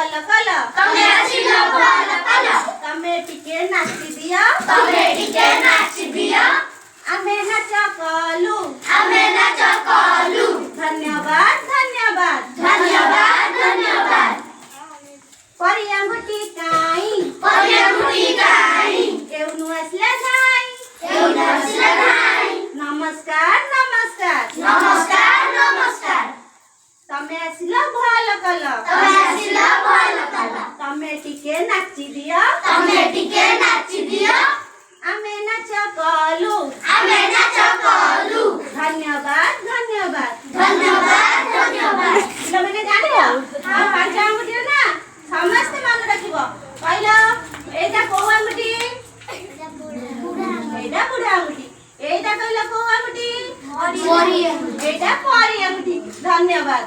ଭଲ କଲ ତମେ ଆସିଲ ଭଲ କଲ ତମେ ଟିକେ ନାଚି ଦିଅ ତମେ ଟିକେ ନାଚି ଦିଅ ଆମେ ନାଚ କଲୁ ଆମେ ନାଚ କଲୁ ଧନ୍ୟବାଦ ଧନ୍ୟବାଦ ଧନ୍ୟବାଦ ଧନ୍ୟବାଦ ପରି ଆଙ୍ଗୁଠି କାଇଁ ପରି ଆଙ୍ଗୁଠି କାଇଁ ଏଉନୁ ଆସିଲା ନାଇଁ ଏଉନୁ ଆସିଲା ନାଇଁ ନମସ୍କାର ନମସ୍କାର ନମସ୍କାର ନମସ୍କାର ତମେ ଆସିଲ ଭଲ କଲ ତମେ ଆସିଲ ଭଲ କଲ ତମେ ଟିକେ ନାଚି ଦିଅ ତମେ ଟିକେ ନାଚି ଦିଅ ଆମେ ନାଚ କଲୁ ଆମେ ନାଚ କଲୁ ଧନ୍ୟବାଦ ଧନ୍ୟବାଦ ଧନ୍ୟବାଦ ଧନ୍ୟବାଦ ପିଲାମାନେ ଜାଣିଲ ଆଉ ପାଞ୍ଚ ଆଙ୍ଗୁଠିରେ ନା ସମସ୍ତେ ମନେ ରଖିବ କହିଲ ଏଇଟା କୋଉ ଆଙ୍ଗୁଠି ଏଇଟା ବୁଢା ଆଙ୍ଗୁଠି ଏଇଟା କହିଲ କୋଉ ଆଙ୍ଗୁଠି ପରି ଏଇଟା ପରି ଆଙ୍ଗୁଠି ଧନ୍ୟବାଦ।